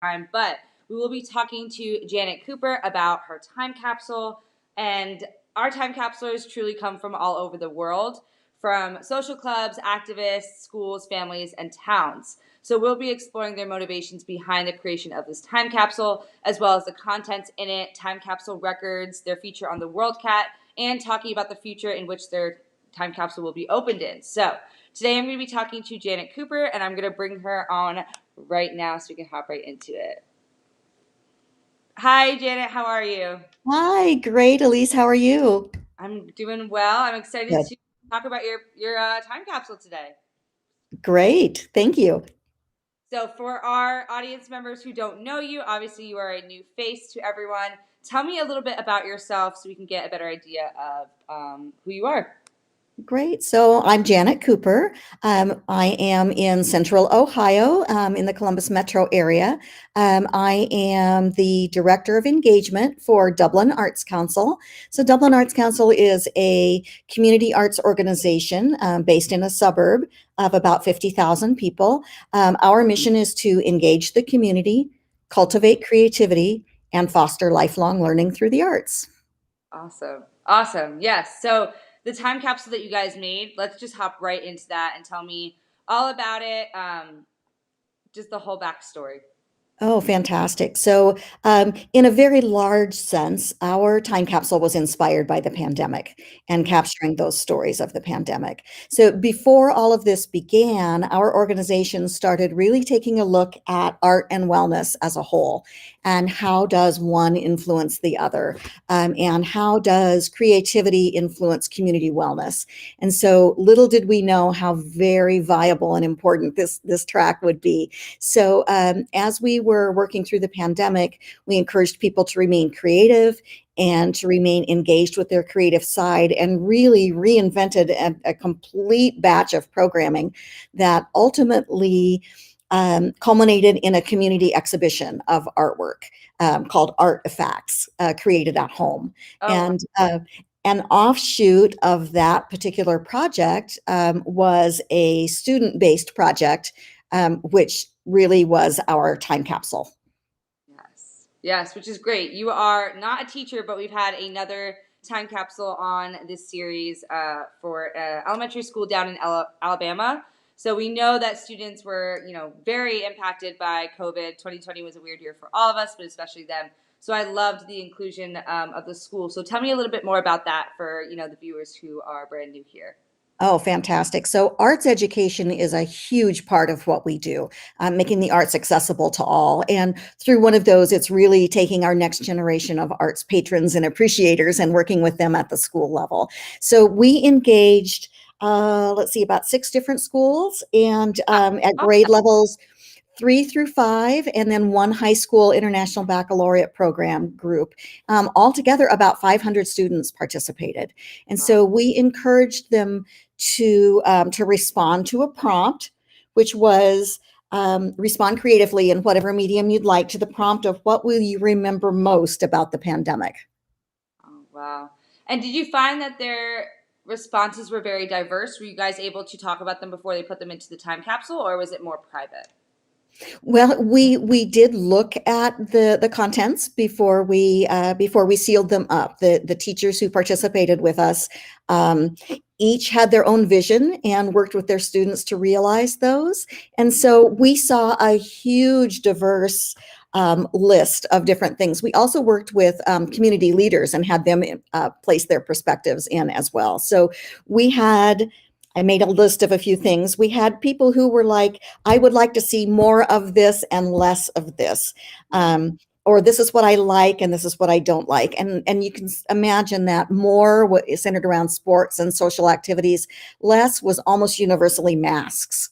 time, but we will be talking to Janet Cooper about her time capsule. And our time capsulers truly come from all over the world, from social clubs, activists, schools, families, and towns. So we'll be exploring their motivations behind the creation of this time capsule, as well as the contents in it, time capsule records, their feature on the WorldCat, and talking about the future in which their time capsule will be opened in. So today I'm going to be talking to Janet Cooper, and I'm going to bring her on right now so we can hop right into it. Hi, Janet. How are you? Hi, great, Elyse. How are you? I'm doing well. I'm excited Good. to talk about your time capsule today. Great. Thank you. So, for our audience members who don't know you, obviously you are a new face to everyone. Tell me a little bit about yourself so we can get a better idea of who you are. Great. So I'm Janet Cooper. I am in Central Ohio, in the Columbus metro area. I am the Director of Engagement for Dublin Arts Council. So Dublin Arts Council is a community arts organization based in a suburb of about 50,000 people. Our mission is to engage the community, cultivate creativity, and foster lifelong learning through the arts. Awesome. Awesome. Yes. So, the time capsule that you guys made, let's just hop right into that and tell me all about it, just the whole backstory. Oh, fantastic. So, in a very large sense, our time capsule was inspired by the pandemic and capturing those stories of the pandemic. So, before all of this began, our organization started really taking a look at art and wellness as a whole, and how does one influence the other, and how does creativity influence community wellness. And so, little did we know how very viable and important this track would be. So, as we were working through the pandemic, we encouraged people to remain creative and to remain engaged with their creative side, and really reinvented a complete batch of programming that ultimately culminated in a community exhibition of artwork called Artifacts, created at home. Oh, wow. And an offshoot of that particular project was a student-based project, which really was our time capsule. Yes. Yes, which is great. You are not a teacher, but we've had another time capsule on this series for elementary school down in Alabama. So we know that students were, very impacted by COVID. 2020 was a weird year for all of us, but especially them. So I loved the inclusion of the school. So tell me a little bit more about that for, the viewers who are brand new here. Oh, fantastic. So, arts education is a huge part of what we do, making the arts accessible to all. And through one of those, it's really taking our next generation of arts patrons and appreciators and working with them at the school level. So, we engaged, let's see, about six different schools, and at grade levels 3 through 5, and then one high school international baccalaureate program group. Altogether, about 500 students participated. And Wow. so we encouraged them to respond to a prompt, which was respond creatively in whatever medium you'd like to the prompt of what will you remember most about the pandemic. Oh, wow. And did you find that their responses were very diverse? Were you guys able to talk about them before they put them into the time capsule, or was it more private? Well, we did look at the contents before we sealed them up. The teachers who participated with us each had their own vision and worked with their students to realize those. And so we saw a huge diverse list of different things. We also worked with community leaders and had them place their perspectives in as well. So we had I made a list of a few things. We had people who were like, I would like to see more of this and less of this. Or this is what I like and this is what I don't like. And you can imagine that more what is centered around sports and social activities, less was almost universally masks.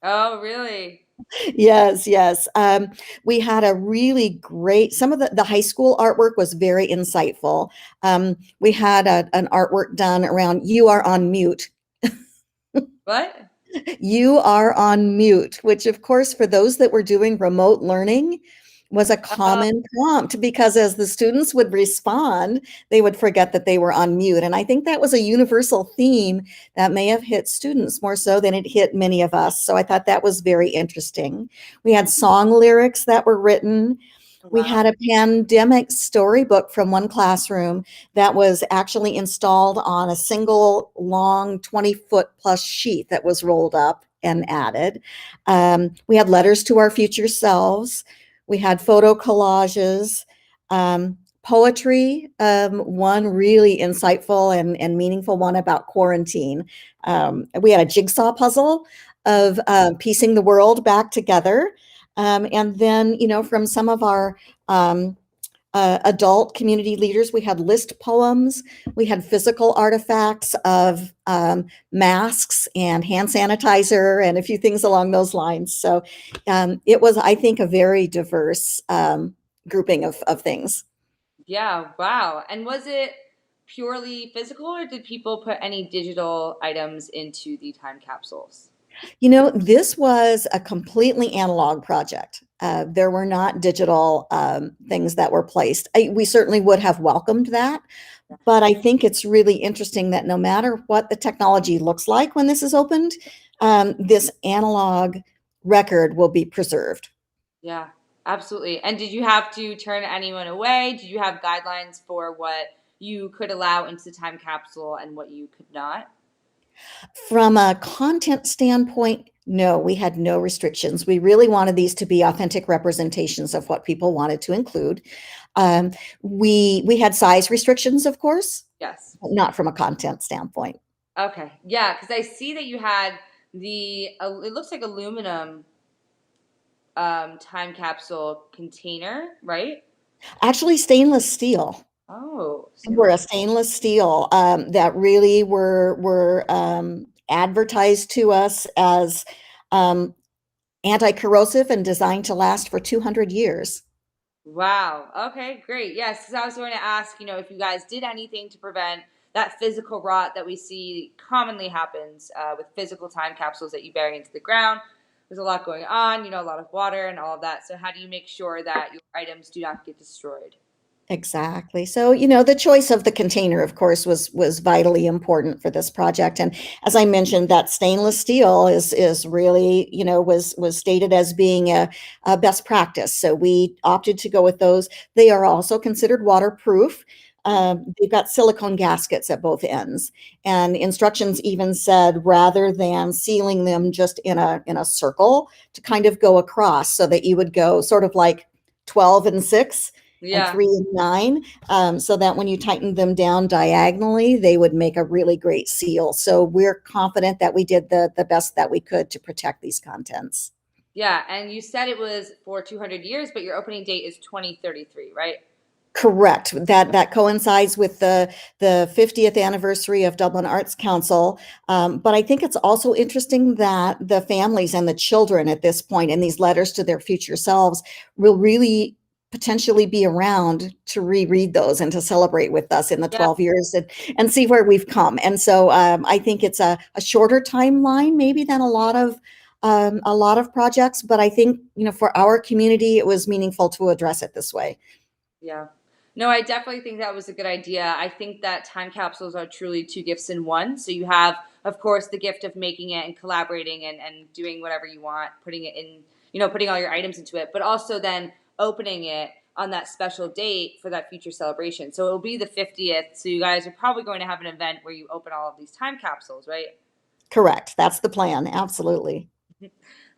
Oh, really? Yes, yes. We had a really great, some of the high school artwork was very insightful. We had an artwork done around you are on mute. What? You are on mute, which of course, for those that were doing remote learning, was a Oh, common prompt because as the students would respond, they would forget that they were on mute. And I think that was a universal theme that may have hit students more so than it hit many of us. So I thought that was very interesting. We had song lyrics that were written. We wow. had a pandemic storybook from one classroom that was actually installed on a single long 20-foot plus sheet that was rolled up and added. We had letters to our future selves. We had photo collages, poetry, one really insightful and meaningful one about quarantine. We had a jigsaw puzzle of piecing the world back together. And then, from some of our adult community leaders, we had list poems, we had physical artifacts of masks and hand sanitizer and a few things along those lines. So it was, I think, a very diverse grouping of things. Yeah, wow. And was it purely physical, or did people put any digital items into the time capsules? This was a completely analog project. There were not digital things that were placed. We certainly would have welcomed that, but I think it's really interesting that no matter what the technology looks like when this is opened, this analog record will be preserved. Yeah, absolutely. And did you have to turn anyone away? Did you have guidelines for what you could allow into the time capsule and what you could not? From a content standpoint, no, we had no restrictions. We really wanted these to be authentic representations of what people wanted to include. Um, we had size restrictions, of course, Yes. but not from a content standpoint. Okay. Yeah, because I see that you had it looks like aluminum time capsule container, right? Actually, stainless steel. Oh, Were stainless. a stainless steel that really were advertised to us as um, anti-corrosive and designed to last for 200 years. Wow. Okay, great. Yes, because I was going to ask, if you guys did anything to prevent that physical rot that we see commonly happens with physical time capsules that you bury into the ground. There's a lot going on, a lot of water and all of that. So, how do you make sure that your items do not get destroyed? Exactly. So, the choice of the container, of course, was vitally important for this project. And as I mentioned, that stainless steel is really, was stated as being a best practice. So we opted to go with those. They are also considered waterproof. They've got silicone gaskets at both ends, and instructions even said rather than sealing them just in a circle, to kind of go across so that you would go sort of like 12 and 6 and Yeah. 3 and 9, so that when you tighten them down diagonally, they would make a really great seal. So we're confident that we did the best that we could to protect these contents. Yeah. And you said it was for 200 years, but your opening date is 2033, right? Correct. That coincides with the 50th anniversary of Dublin Arts Council. But I think it's also interesting that the families and the children at this point in these letters to their future selves will really potentially be around to reread those and to celebrate with us in the Yeah. 12 years and see where we've come. And so I think it's a shorter timeline maybe than a lot of projects, but I think, for our community, it was meaningful to address it this way. Yeah. No, I definitely think that was a good idea. I think that time capsules are truly two gifts in one. So you have, of course, the gift of making it and collaborating and doing whatever you want, putting it in, putting all your items into it, but also then opening it on that special date for that future celebration. So it'll be the 50th. So you guys are probably going to have an event where you open all of these time capsules, right? Correct. That's the plan. Absolutely.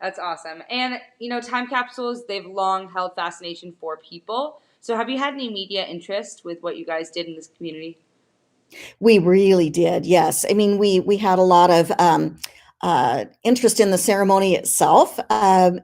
That's awesome. And, time capsules, they've long held fascination for people. So have you had any media interest with what you guys did in this community? We really did. Yes. I mean, we had a lot of interest in the ceremony itself.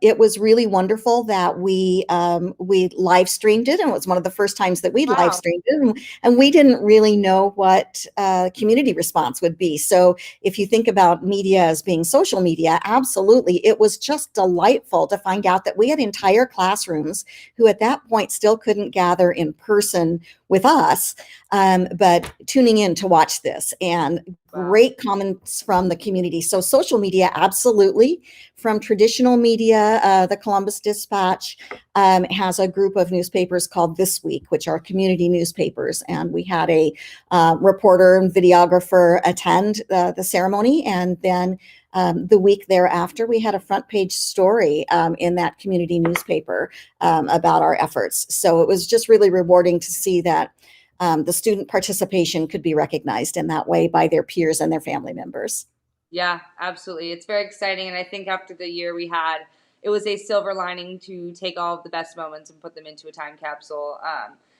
It was really wonderful that we live streamed it, and it was one of the first times that we live Wow. streamed it, and we didn't really know what community response would be. So if you think about media as being social media, absolutely, it was just delightful to find out that we had entire classrooms who at that point still couldn't gather in person with us, but tuning in to watch this, and Wow. great comments from the community. So social media, absolutely. from traditional media. The Columbus Dispatch has a group of newspapers called This Week, which are community newspapers. And we had a reporter and videographer attend the ceremony. And then the week thereafter, we had a front page story in that community newspaper about our efforts. So it was just really rewarding to see that the student participation could be recognized in that way by their peers and their family members. Yeah, absolutely. It's very exciting. And I think after the year we had, it was a silver lining to take all of the best moments and put them into a time capsule.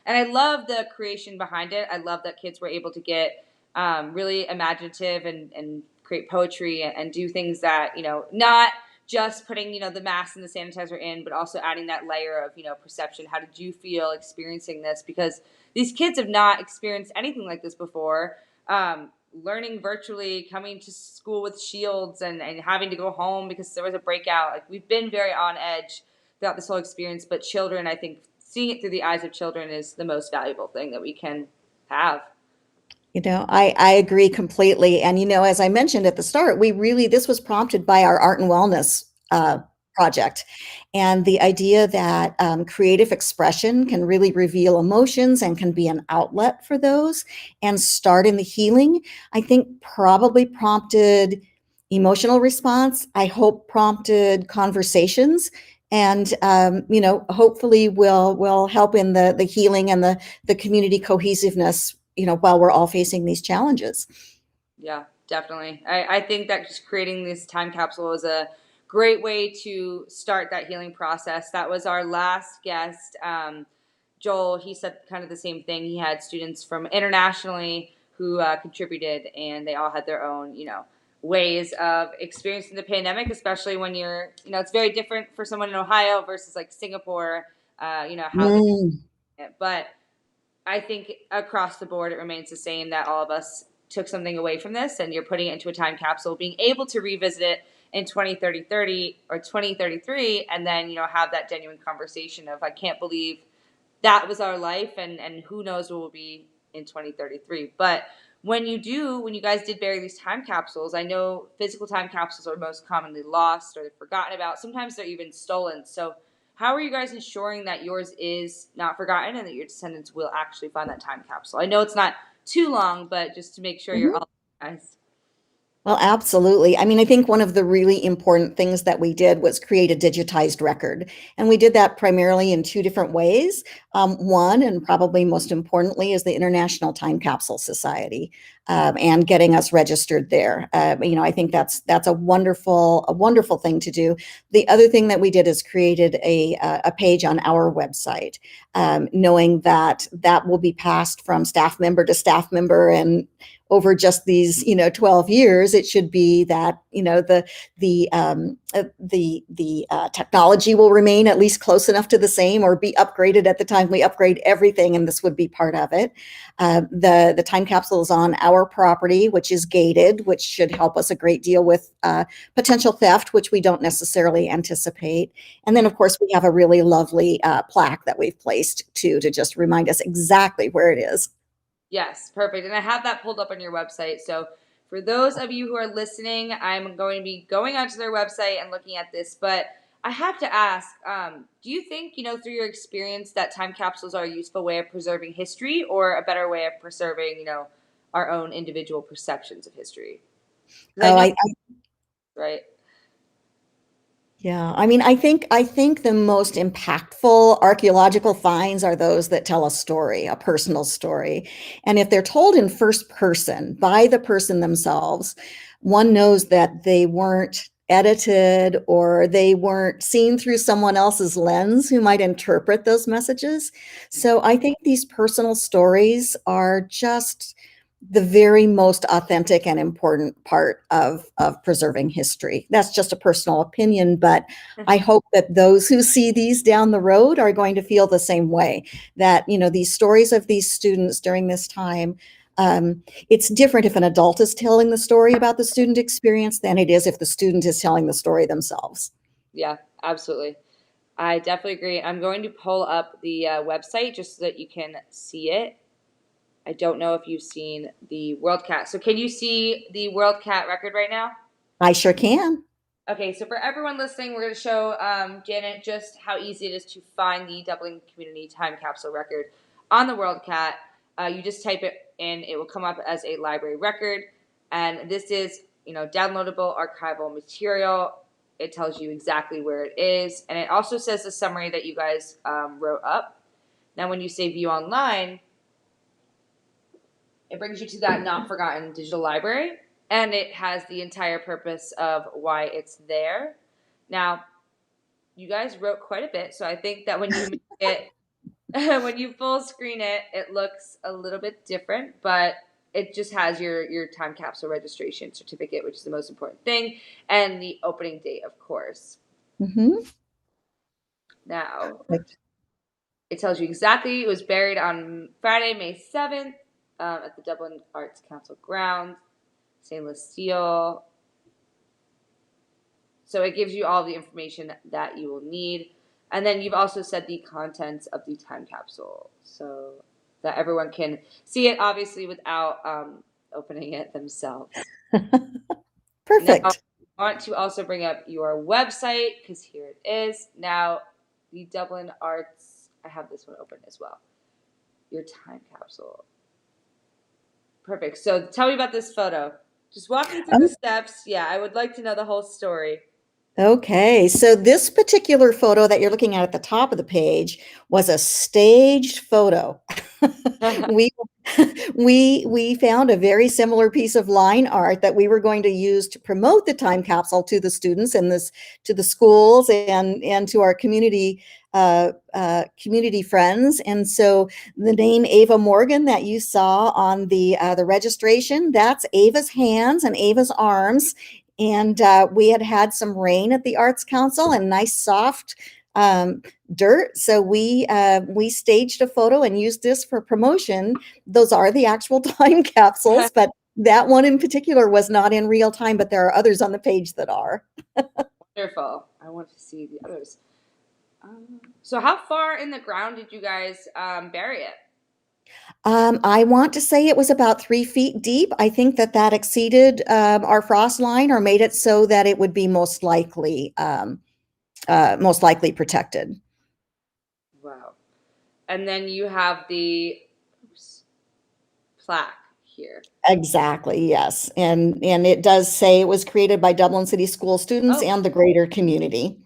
And I love the creation behind it. I love that kids were able to get really imaginative and create poetry and do things that, not just putting, the mask and the sanitizer in, but also adding that layer of, perception. How did you feel experiencing this? Because these kids have not experienced anything like this before. Learning virtually, coming to school with shields and having to go home because there was a breakout. Like, we've been very on edge throughout this whole experience, but children, I think seeing it through the eyes of children is the most valuable thing that we can have. I agree completely. And, as I mentioned at the start, this was prompted by our art and wellness project. And the idea that creative expression can really reveal emotions and can be an outlet for those and start in the healing, I think probably prompted emotional response. I hope prompted conversations and, hopefully will help in the healing and the community cohesiveness, while we're all facing these challenges. Yeah, definitely. I think that just creating this time capsule is a great way to start that healing process. That was our last guest, Joel. He said kind of the same thing. He had students from internationally who contributed, and they all had their own, ways of experiencing the pandemic, especially when you're, it's very different for someone in Ohio versus like Singapore, how but I think across the board, it remains the same that all of us took something away from this, and you're putting it into a time capsule, being able to revisit it in 2030 or 2033, and then, have that genuine conversation of, I can't believe that was our life, and who knows what will be in 2033. But when you guys did bury these time capsules, I know physical time capsules are most commonly lost or forgotten about. Sometimes they're even stolen. So how are you guys ensuring that yours is not forgotten and that your descendants will actually find that time capsule? I know it's not too long, but just to make sure you're all organized. Well, absolutely. I mean, I think one of the really important things that we did was create a digitized record. And we did that primarily in two different ways. One, and probably most importantly, is the International Time Capsule Society, and getting us registered there. I think that's a wonderful thing to do. The other thing that we did is created a page on our website, knowing that will be passed from staff member to staff member, and over just these 12 years, it should be that the technology will remain at least close enough to the same or be upgraded at the time we upgrade everything, and this would be part of it. The time capsule is on our property, which is gated, which should help us a great deal with potential theft, which we don't necessarily anticipate. And then, of course, we have a really lovely plaque that we've placed to just remind us exactly where it is. Yes, perfect. And I have that pulled up on your website. So for those of you who are listening, I'm going to be going onto their website and looking at this. But I have to ask, do you think, through your experience, that time capsules are a useful way of preserving history or a better way of preserving, our own individual perceptions of history? 'Cause I Oh, know, I right? Yeah, I mean, I think the most impactful archaeological finds are those that tell a story, a personal story. And if they're told in first person by the person themselves, one knows that they weren't edited or they weren't seen through someone else's lens who might interpret those messages. So I think these personal stories are just the very most authentic and important part of preserving history. That's just a personal opinion, but I hope that those who see these down the road are going to feel the same way, that, these stories of these students during this time, it's different if an adult is telling the story about the student experience than it is if the student is telling the story themselves. Yeah, absolutely. I definitely agree. I'm going to pull up the website just so that you can see it. I don't know if you've seen the World Cat. So can you see the World Cat record right now? I sure can. Okay, so for everyone listening, we're going to show Janet just how easy it is to find the Dublin Community Time Capsule record on the WorldCat. You just type it in, it will come up as a library record, and this is, downloadable archival material. It tells you exactly where it is, and it also says the summary that you guys wrote up. Now, when you say view online, it brings you to that Not Forgotten digital library, and it has the entire purpose of why it's there. Now, you guys wrote quite a bit, so I think that when you make it, when you full screen it, it looks a little bit different, but it just has your time capsule registration certificate, which is the most important thing, and the opening date, of course. Mm-hmm. Now, Perfect. it tells you exactly it was buried on Friday, May 7th, at the Dublin Arts Council grounds, stainless steel. So it gives you all the information that you will need. And then you've also said the contents of the time capsule so that everyone can see it, obviously, without opening it themselves. Now, I Perfect. want to also bring up your website because here it is. Now, the Dublin Arts, I have this one open as well. Your time capsule. Perfect. So tell me about this photo. Just walk me through the steps. Yeah, I would like to know the whole story. Okay, so this particular photo that you're looking at the top of the page was a staged photo. We we found a very similar piece of line art that we were going to use to promote the time capsule to the students and this to the schools and to our community friends. And so the name Ava Morgan that you saw on the registration, that's Ava's hands and Ava's arms. And we had some rain at the Arts Council and nice soft dirt. So we staged a photo and used this for promotion. Those are the actual time capsules, but that one in particular was not in real time, but there are others on the page that are. Wonderful. I want to see the others. So how far in the ground did you guys bury it? I want to say it was about 3 feet deep. I think that exceeded our frost line or made it so that it would be most likely protected. Wow. And then you have the plaque here. Exactly, yes. And it does say it was created by Dublin City School students Oh, and the greater community.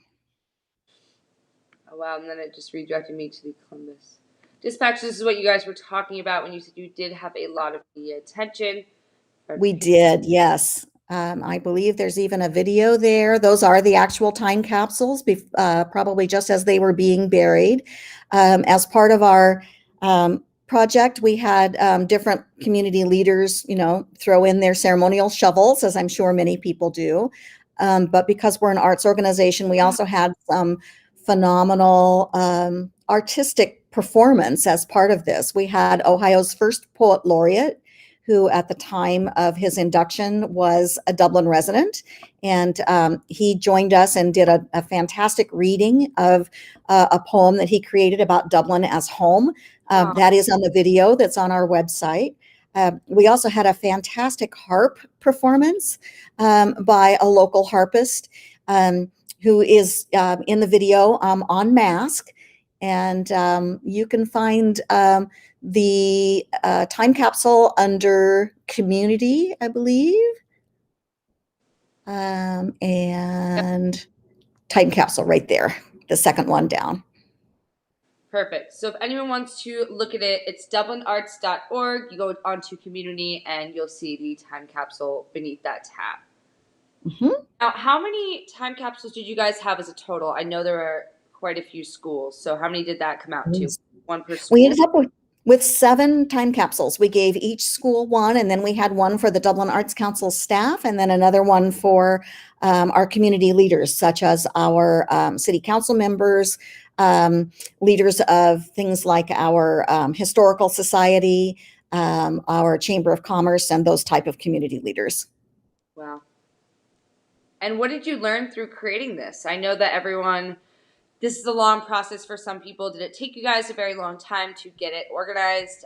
oh wow. And then it just redirected me to the Columbus Dispatch. This is what you guys were talking about when you said you did have a lot of media attention. We did, yes. I believe there's even a video there. Those are the actual time capsules, probably just as they were being buried. As part of our project, we had different community leaders, throw in their ceremonial shovels, as I'm sure many people do. But because we're an arts organization, we also had some phenomenal artistic performance as part of this. We had Ohio's first poet laureate, who at the time of his induction was a Dublin resident. And he joined us and did a fantastic reading of a poem that he created about Dublin as home. That is on the video that's on our website. We also had a fantastic harp performance by a local harpist who is in the video on mask. And you can find the time capsule under community, I believe, and time capsule right there, the second one down. Perfect. So if anyone wants to look at it, it's dublinarts.org. You go onto community and you'll see the time capsule beneath that tab. Mm-hmm. Now, how many time capsules did you guys have as a total? I know there are quite a few schools. So how many did that come out to? One per school? We ended up with 7 time capsules. We gave each school one, and then we had one for the Dublin Arts Council staff, and then another one for our community leaders, such as our city council members, leaders of things like our historical society, our Chamber of Commerce, and those type of community leaders. Wow. And what did you learn through creating this? I know that this is a long process for some people. Did it take you guys a very long time to get it organized?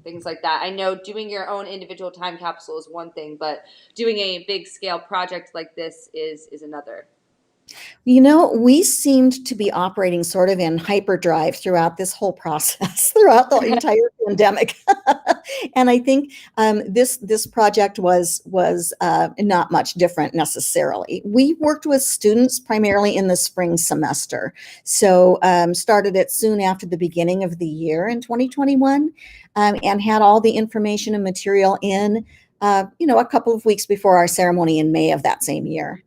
things like that. I know doing your own individual time capsule is one thing, but doing a big scale project like this is another. We seemed to be operating sort of in hyperdrive throughout this whole process, throughout the entire pandemic. And I think this project was not much different necessarily. We worked with students primarily in the spring semester, so started it soon after the beginning of the year in 2021, and had all the information and material in, a couple of weeks before our ceremony in May of that same year.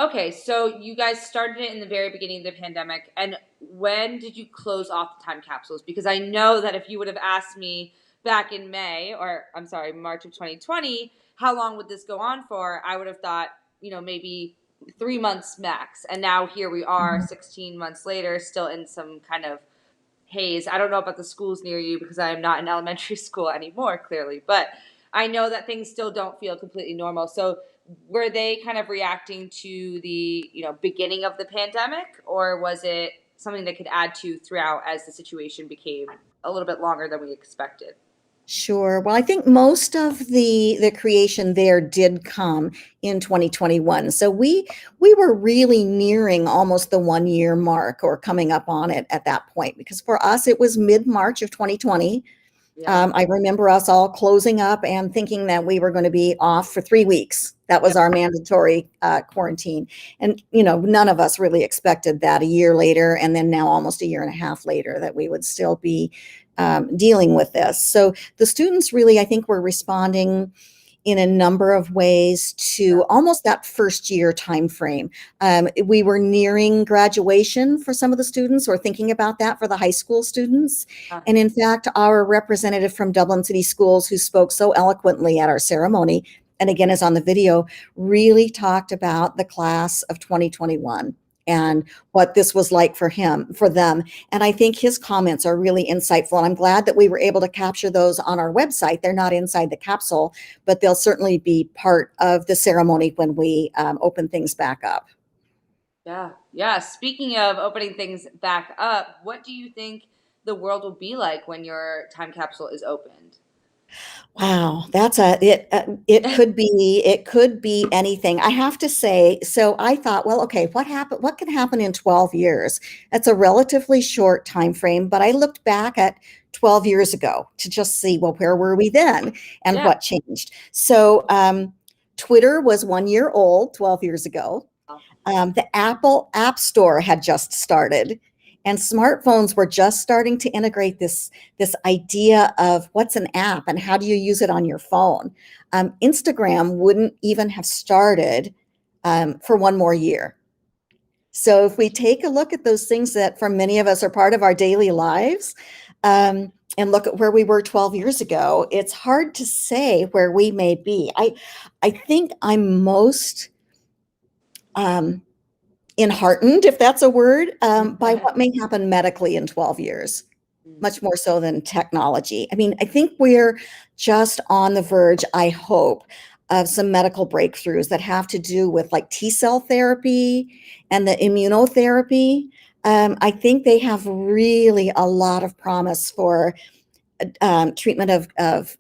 Okay, so you guys started it in the very beginning of the pandemic, and when did you close off the time capsules? Because I know that if you would have asked me back in May, or I'm sorry, March of 2020, how long would this go on for? I would have thought, maybe 3 months max. And now here we are, 16 months later, still in some kind of haze. I don't know about the schools near you because I am not in elementary school anymore, clearly, but I know that things still don't feel completely normal. So were they kind of reacting to the, beginning of the pandemic, or was it something they could add to throughout as the situation became a little bit longer than we expected? Sure. Well, I think most of the creation there did come in 2021. So we were really nearing almost the 1 year mark, or coming up on it at that point, because for us it was mid-March of 2020. Yeah. I remember us all closing up and thinking that we were going to be off for 3 weeks. That was Yep. our mandatory quarantine. And, none of us really expected that a year later, and then now almost a year and a half later, that we would still be dealing with this. So the students really, I think, were responding in a number of ways Yeah. to almost that first year time frame. We were nearing graduation for some of the students, or thinking about that for the high school students. Uh, And in fact, our representative from Dublin City Schools, who spoke so eloquently at our ceremony, and again is on the video, really talked about the class of 2021 and what this was like for them. And I think his comments are really insightful. And I'm glad that we were able to capture those on our website. They're not inside the capsule, but they'll certainly be part of the ceremony when we open things back up. yeah. Yeah. Speaking of opening things back up, what do you think the world will be like when your time capsule is opened? Wow, that's a it. It could be anything. I have to say. So I thought, well, okay, what happened? What can happen in 12 years? That's a relatively short time frame. But I looked back at 12 years ago to just see, well, where were we then, and Yeah. what changed? So Twitter was 1 year old 12 years ago. The Apple App Store had just started, and smartphones were just starting to integrate this idea of what's an app and how do you use it on your phone. Instagram wouldn't even have started for one more year. So if we take a look at those things that for many of us are part of our daily lives, and look at where we were 12 years ago, it's hard to say where we may be. I think I'm most um, enheartened, if that's a word, by what may happen medically in 12 years, much more so than technology. I mean, I think we're just on the verge, I hope, of some medical breakthroughs that have to do with like T cell therapy and the immunotherapy. I think they have really a lot of promise for treatment of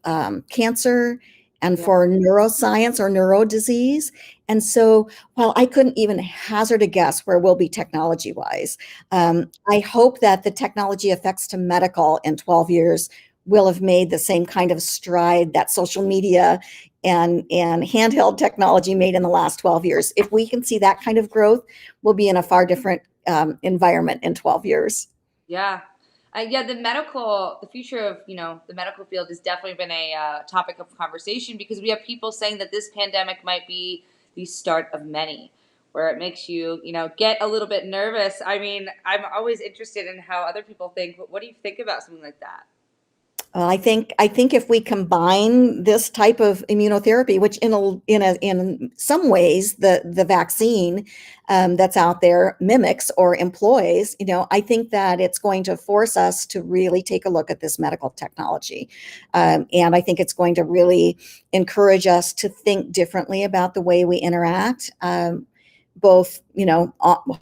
cancer and Yeah. for neuroscience or neurodisease. And so, while I couldn't even hazard a guess where we'll be technology wise, I hope that the technology effects to medical in 12 years will have made the same kind of stride that social media and handheld technology made in the last 12 years. If we can see that kind of growth, we'll be in a far different environment in 12 years. Yeah. Yeah, the future of, the medical field has definitely been a topic of conversation because we have people saying that this pandemic might be the start of many, where it makes you, get a little bit nervous. I mean, I'm always interested in how other people think. What do you think about something like that? I think if we combine this type of immunotherapy, which in some ways the vaccine that's out there mimics or employs, I think that it's going to force us to really take a look at this medical technology, and I think it's going to really encourage us to think differently about the way we interact. both,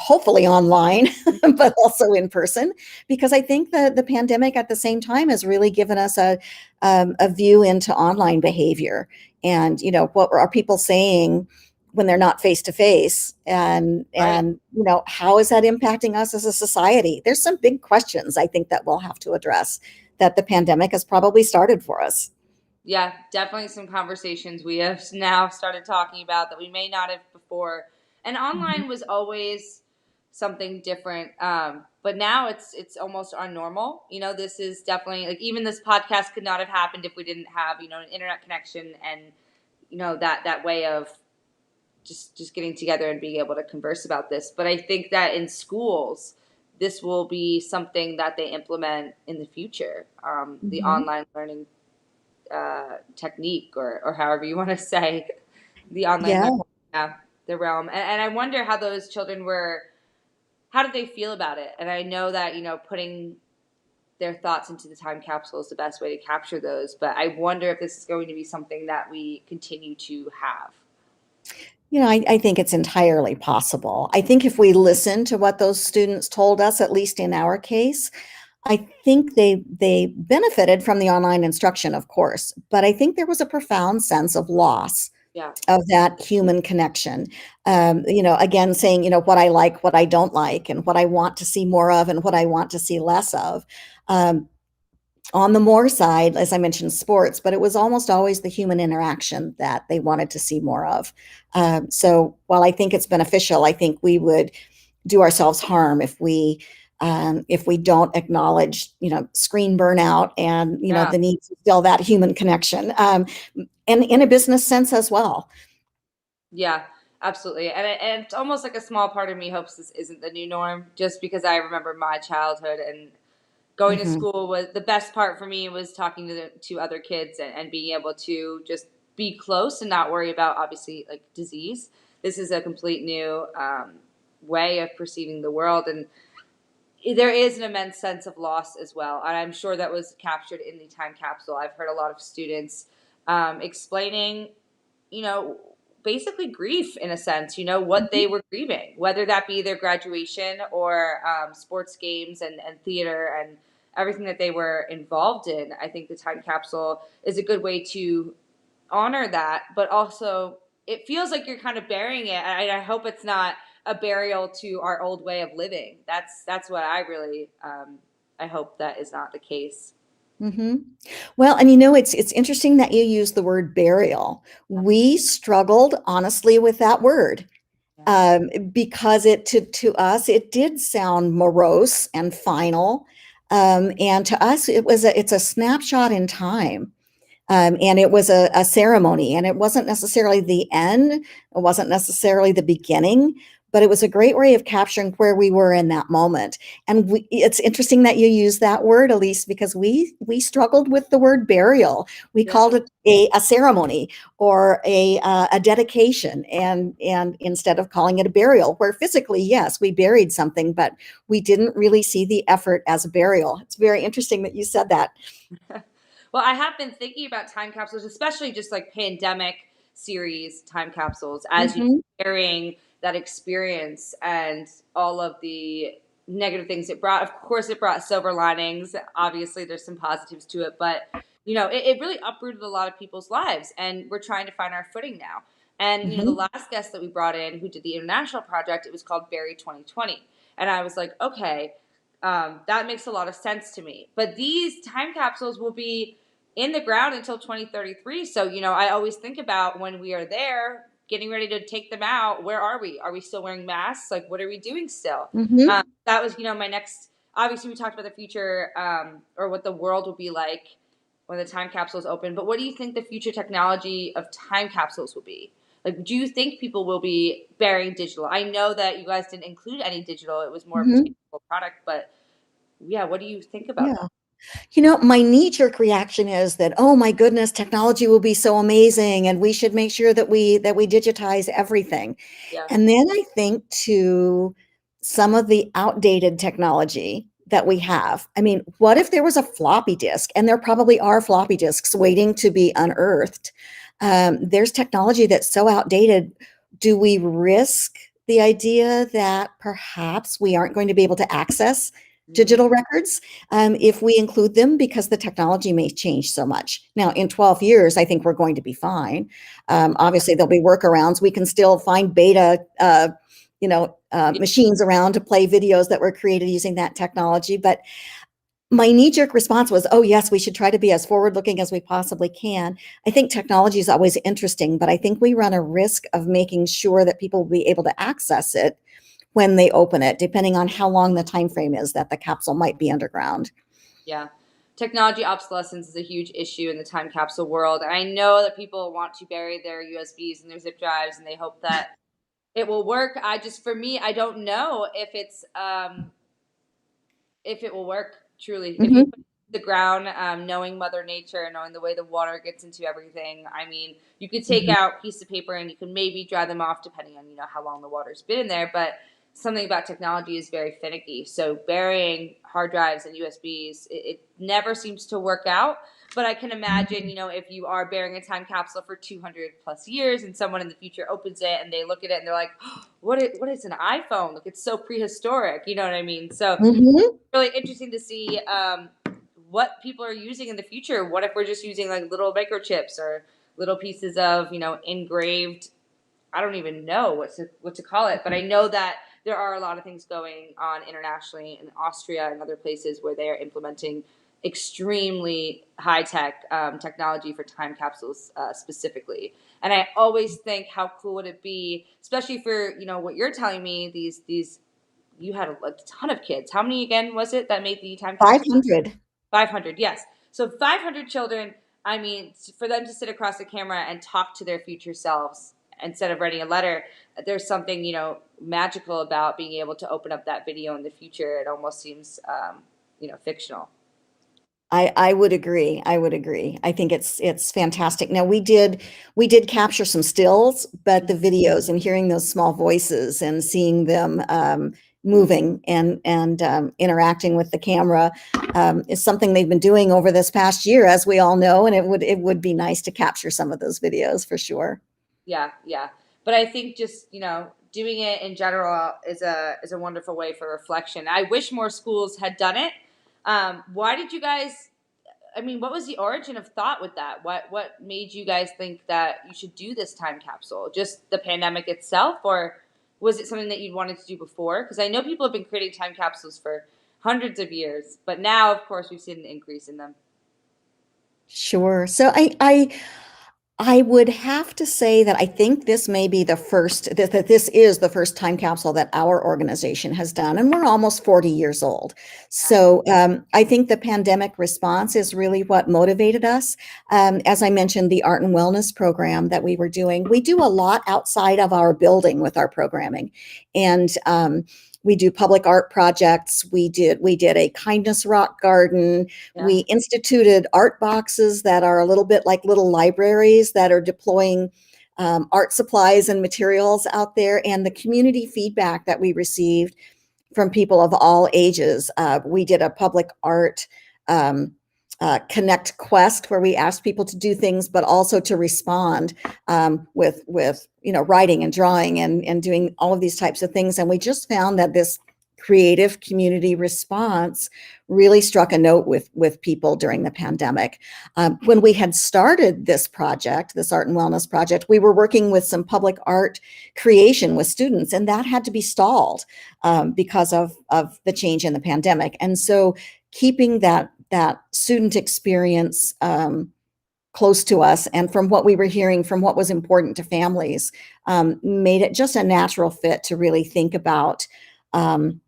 hopefully online, but also in person, because I think the pandemic at the same time has really given us a view into online behavior, and what are people saying when they're not face to face, and Right. how is that impacting us as a society? There's some big questions I think that we'll have to address, that the pandemic has probably started for us. Yeah, definitely some conversations we have now started talking about that we may not have before. And Mhm. online was always something different, but now it's almost our normal. This is definitely like even this podcast could not have happened if we didn't have an internet connection and that way of just getting together and being able to converse about this. But I think that in schools, this will be something that they implement in the future. The Mhm. online learning technique, or however you want to say the online Yeah. learning, yeah, the realm. And I wonder how those children were. How did they feel about it? And I know that putting their thoughts into the time capsule is the best way to capture those. But I wonder if this is going to be something that we continue to have. I think it's entirely possible. I think if we listen to what those students told us, at least in our case, I think they benefited from the online instruction, of course, but I think there was a profound sense of loss Yeah, of that human connection. Again, saying, what I like, what I don't like, and what I want to see more of, and what I want to see less of. Um, on the more side, as I mentioned, sports, but it was almost always the human interaction that they wanted to see more of. So while I think it's beneficial, I think we would do ourselves harm if we don't acknowledge, screen burnout, and yeah, the need to still that human connection, and in a business sense as well. yeah. Absolutely, and it's almost like a small part of me hopes this isn't the new norm, just because I remember my childhood and going to Hmm. school was the best part for me was talking to other kids and being able to just be close and not worry about obviously like disease. This is a complete new way of perceiving the world, and there is an immense sense of loss as well. And I'm sure that was captured in the time capsule. I've heard a lot of students explaining, you know, basically grief in a sense, what Hmm. they were grieving, whether that be their graduation or sports games and theater and everything that they were involved in. I think the time capsule is a good way to honor that, but also it feels like you're kind of burying it. I hope it's not a burial to our old way of living. That's what I really I hope that is not the case. Hmm. Well, and it's interesting that you use the word burial. We struggled honestly with that word, Yeah. because to us it did sound morose and final, and to us it's a snapshot in time. And it was a ceremony, and it wasn't necessarily the end, it wasn't necessarily the beginning, but it was a great way of capturing where we were in that moment. And it's interesting that you use that word, Elyse, because we struggled with the word burial. We Yeah. called it a ceremony, or a dedication, and instead of calling it a burial, where physically, yes, we buried something, but we didn't really see the effort as a burial. It's very interesting that you said that. Well, I have been thinking about time capsules, especially just like pandemic series time capsules, as Hmm. sharing that experience and all of the negative things it brought. Of course, it brought silver linings. Obviously, there's some positives to it, but it really uprooted a lot of people's lives, and we're trying to find our footing now. And the Hmm. last guest that we brought in, who did the international project, it was called Barry 2020, and I was like, okay, that makes a lot of sense to me. But these time capsules will be in the ground until 2033. So, I always think about when we are there, getting ready to take them out. Where are we? Are we still wearing masks? Like, what are we doing still? Hmm. That was, my next. Obviously, we talked about the future, or what the world will be like when the time capsules open. But what do you think the future technology of time capsules will be? Like, do you think people will be bearing digital? I know that you guys didn't include any digital; it was more of a Hmm. tangible product. But yeah, what do you think about that? Yeah. My knee-jerk reaction is that, oh my goodness, technology will be so amazing, and we should make sure that we digitize everything. Yeah, And then I think to some of the outdated technology that we have. I mean, what if there was a floppy disk? And there probably are floppy disks waiting to be unearthed. There's technology that's so outdated. Do we risk the idea that perhaps we aren't going to be able to access Mm, digital records if we include them because the technology may change so much. Now, in 12 years, I think we're going to be fine. Obviously, there'll be workarounds. We can still find beta, yeah, machines around to play videos that were created using that technology. But my knee-jerk response was, oh, yes, we should try to be as forward-looking as we possibly can. I think technology is always interesting, but I think we run a risk of making sure that people will be able to access it when they open it, depending on how long the time frame is that the capsule might be underground. yeah. Technology obsolescence is a huge issue in the time capsule world. And I know that people want to bury their USBs and their zip drives and they hope that it will work. For me, I don't know if it will work truly. If you Mhm. put it in the ground, knowing Mother Nature, knowing the way the water gets into everything, I mean, you could take Mhm. out piece of paper and you can maybe dry them off depending on how long the water's been in there. But something about technology is very finicky. So burying hard drives and USBs, it never seems to work out. But I can imagine, if you are burying a time capsule for 200 plus years and someone in the future opens it and they look at it and they're like, oh, what is an iPhone? Look, it's so prehistoric. You know what I mean? So Mhm. really interesting to see what people are using in the future. What if we're just using like little microchips or little pieces of engraved? I don't even know what to call it, but I know that there are a lot of things going on internationally in Austria and other places where they are implementing extremely high tech technology for time capsules specifically. And I always think, how cool would it be, especially for what you're telling me, these you had a ton of kids. How many again was it that made the time capsule? 500. 500, yes. So 500 children, I mean, for them to sit across the camera and talk to their future selves instead of writing a letter, there's something, magical about being able to open up that video in the future. It almost seems, fictional. I would agree. I would agree. I think it's fantastic. Now we did capture some stills, but the videos and hearing those small voices and seeing them moving and interacting with the camera is something they've been doing over this past year, as we all know. And it would be nice to capture some of those videos for sure. Yeah, yeah. But I think just, doing it in general is a wonderful way for reflection. I wish more schools had done it. Why did you guys, I mean, what was the origin of thought with that? What made you guys think that you should do this time capsule? Just the pandemic itself, or was it something that you'd wanted to do before? Because I know people have been creating time capsules for hundreds of years, but now, of course, we've seen an increase in them. Sure. So I would have to say that I think this may be the first, that this is the first time capsule that our organization has done, and we're almost 40 years old. Yeah, So I think the pandemic response is really what motivated us. As I mentioned, the art and wellness program that we were doing, we do a lot outside of our building with our programming. And we do public art projects. We did a kindness rock garden. yeah, We instituted art boxes that are a little bit like little libraries that are deploying art supplies and materials out there. And the community feedback that we received from people of all ages. We did a public art um, connect quest where we asked people to do things, but also to respond with writing and drawing and doing all of these types of things. And we just found that this creative community response really struck a note with people during the pandemic. When we had started this project, this art and wellness project, we were working with some public art creation with students, and that had to be stalled because of the change in the pandemic. And so keeping that student experience close to us and from what we were hearing from what was important to families made it just a natural fit to really think about um,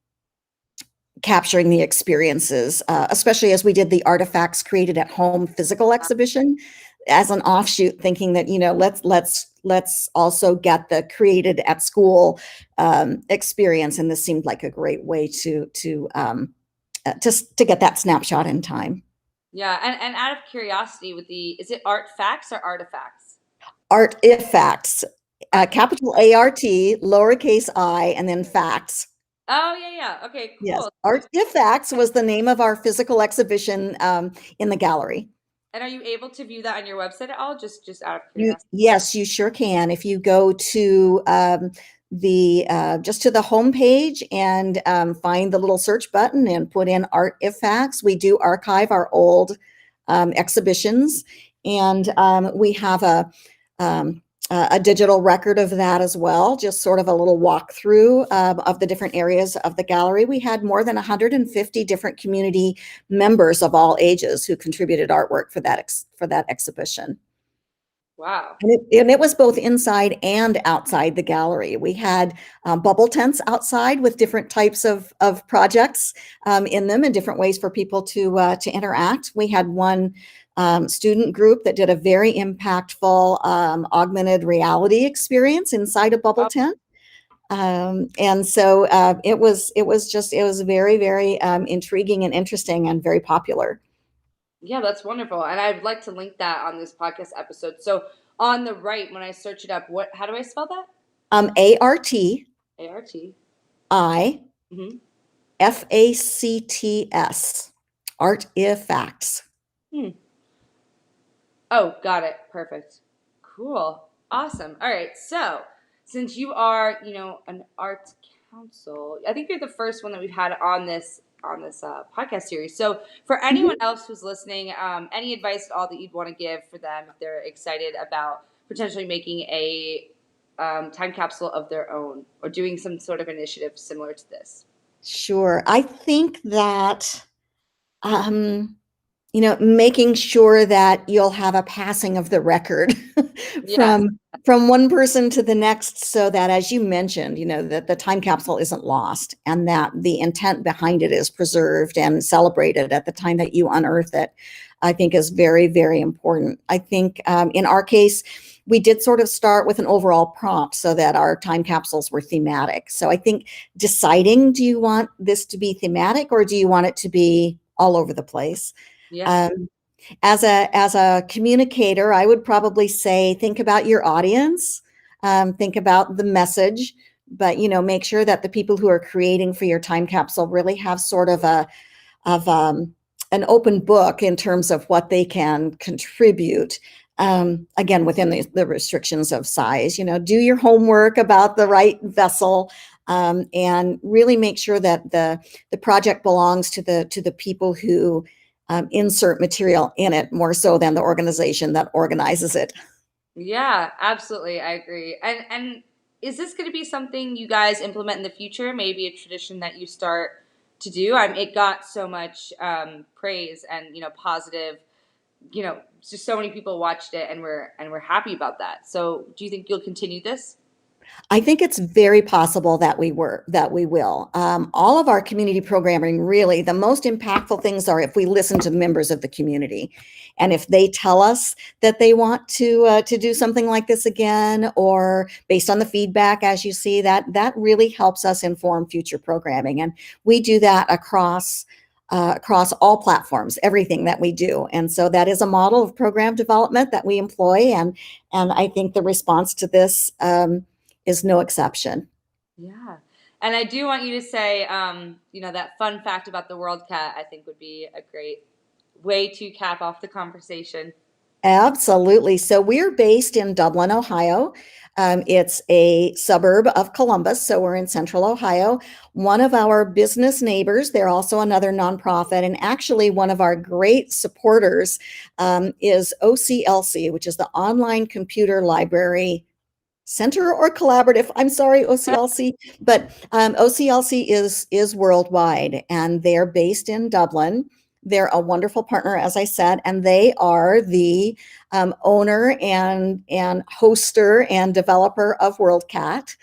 capturing the experiences, especially as we did the artifacts created at home physical exhibition as an offshoot, thinking that let's also get the created at school experience, and this seemed like a great way to get that snapshot in time. yeah. And out of curiosity, is it art facts or artifacts? Artifacts, capital ART, lowercase I, and then facts. Oh yeah, yeah. Okay, Yes, cool. Artifacts was the name of our physical exhibition in the gallery. And are you able to view that on your website at all? Just out of You, curiosity. yes, you sure can. If you go to just to the home page and find the little search button and put in artifacts. We do archive our old exhibitions, and we have a digital record of that as well, just sort of a little walkthrough of the different areas of the gallery. We had more than 150 different community members of all ages who contributed artwork for that exhibition. Wow. And it was both inside and outside the gallery. We had bubble tents outside with different types of projects in them and different ways for people to interact. We had one student group that did a very impactful augmented reality experience inside a bubble tent. And so it was very, very intriguing and interesting and very popular. Yeah, that's wonderful. And I'd like to link that on this podcast episode. So on the right, when I search it up, how do I spell that? ART. ART. FACTS. Artifacts. Oh, got it. Perfect. Cool. Awesome. All right. So since you are, an art council, I think you're the first one that we've had on this podcast series. So for anyone else who's listening, any advice at all that you'd want to give for them if they're excited about potentially making a time capsule of their own or doing some sort of initiative similar to this? Sure. I think that, making sure that you'll have a passing of the record from one person to the next, so that, as you mentioned, that the time capsule isn't lost and that the intent behind it is preserved and celebrated at the time that you unearth it, I think is very, very important. I think in our case, we did sort of start with an overall prompt so that our time capsules were thematic. So I think deciding, do you want this to be thematic or do you want it to be all over the place? Yeah. As a communicator, I would probably say, think about your audience, think about the message, but make sure that the people who are creating for your time capsule really have sort of an open book in terms of what they can contribute. Again, within the restrictions of size, do your homework about the right vessel, and really make sure that the project belongs to the people who insert material in it more so than the organization that organizes it. Yeah, absolutely. I agree. And is this going to be something you guys implement in the future? Maybe a tradition that you start to do? It got so much praise and positive. Just so many people watched it and we're happy about that. So, do you think you'll continue this? I think it's very possible that we will. All of our community programming, really, the most impactful things are if we listen to members of the community, and if they tell us that they want to do something like this again, or based on the feedback, as you see, that really helps us inform future programming, and we do that across all platforms, everything that we do. And so that is a model of program development that we employ, and I think the response to this is no exception. Yeah. And I do want you to say, that fun fact about the World Cat, I think would be a great way to cap off the conversation. Absolutely. So we're based in Dublin, Ohio. It's a suburb of Columbus, so we're in central Ohio. One of our business neighbors, they're also another nonprofit, and actually one of our great supporters is Oclc, which is the Online Computer Library Center or Collaborative. I'm sorry, Oclc, but Oclc is worldwide, and they're based in Dublin. They're a wonderful partner, as I said, and they are the owner and hoster and developer of WorldCat.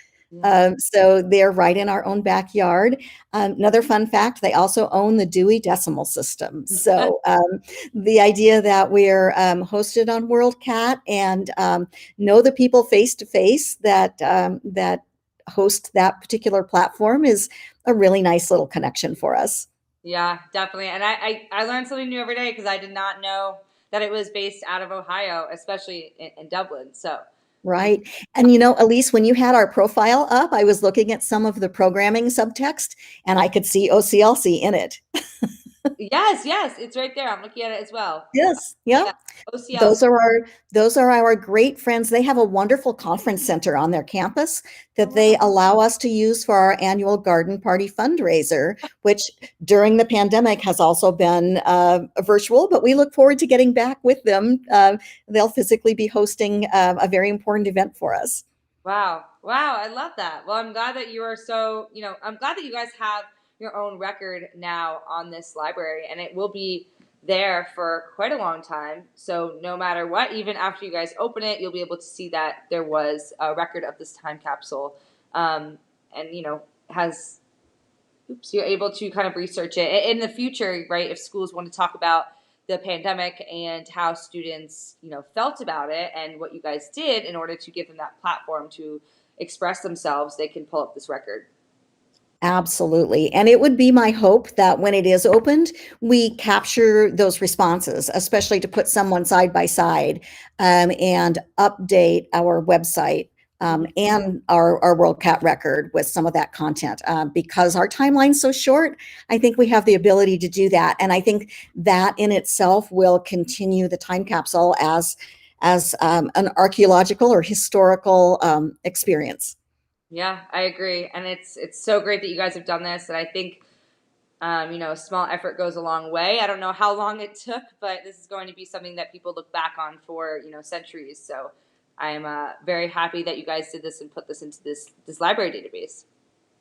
So they're right in our own backyard. Another fun fact, they also own the Dewey Decimal System. So the idea that we're hosted on WorldCat and know the people face to face that host that particular platform is a really nice little connection for us. Yeah, definitely. And I learned something new every day because I did not know that it was based out of Ohio, especially in Dublin. So. Right. And Elyse, when you had our profile up, I was looking at some of the programming subtext and I could see Oclc in it. Yes, yes, it's right there. I'm looking at it as well. Yes, Yeah, yep. OCL. Those are our great friends. They have a wonderful conference center on their campus Oh that they wow. allow us to use for our annual garden party fundraiser, which during the pandemic has also been virtual, but we look forward to getting back with them. They'll physically be hosting a very important event for us. Wow. Wow. I love that. Well, I'm glad that you are so, I'm glad that you guys have your own record now on this library, and it will be there for quite a long time. So no matter what, even after you guys open it, you'll be able to see that there was a record of this time capsule. And, has so you're able to kind of research it in the future, right? If schools want to talk about the pandemic and how students, felt about it and what you guys did in order to give them that platform to express themselves, they can pull up this record. Absolutely. And it would be my hope that when it is opened, we capture those responses, especially to put someone side by side and update our website Mhm. and our World Cat record with some of that content. Because our timeline's so short, I think we have the ability to do that. And I think that in itself will continue the time capsule as an archaeological or historical experience. Yeah, I agree, and it's so great that you guys have done this, and I think a small effort goes a long way. I don't know how long it took, but this is going to be something that people look back on for centuries. So I'm very happy that you guys did this and put this into this library database.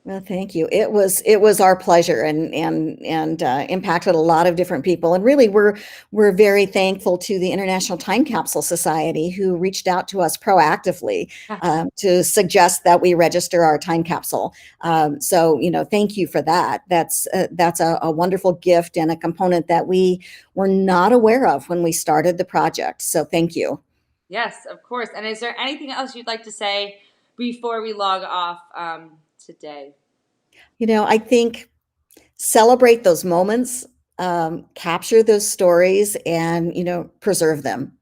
Well, thank you. It was our pleasure and impacted a lot of different people. And really, we're very thankful to the International Time Capsule Society who reached out to us proactively to suggest that we register our time capsule. So, thank you for that. That's a wonderful gift and a component that we were not aware of when we started the project. So, thank you. Yes, of course. And is there anything else you'd like to say before we log off today? I think celebrate those moments, capture those stories, and preserve them.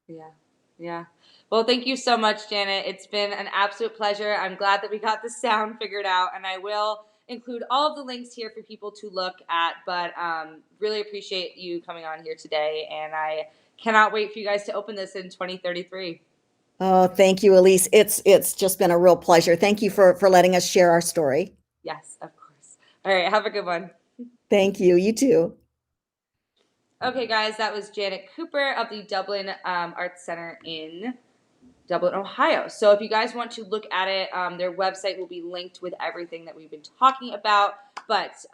Yeah. Yeah. Well, thank you so much, Janet. It's been an absolute pleasure. I'm glad that we got the sound figured out, and I will include all of the links here for people to look at. But really appreciate you coming on here today, and I cannot wait for you guys to open this in 2033. Oh, thank you, Elyse. It's just been a real pleasure. Thank you for letting us share our story. Yes, of course. All right. Have a good one. Thank you. You too. Okay, guys, that was Janet Cooper of the Dublin Arts Center in Dublin, Ohio. So if you guys want to look at it, their website will be linked with everything that we've been talking about. But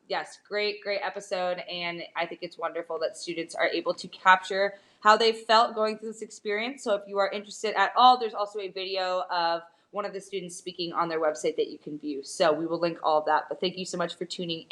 yes, great, great episode. And I think it's wonderful that students are able to capture how they felt going through this experience. So if you are interested at all, there's also a video of one of the students speaking on their website that you can view. So we will link all of that. But thank you so much for tuning in.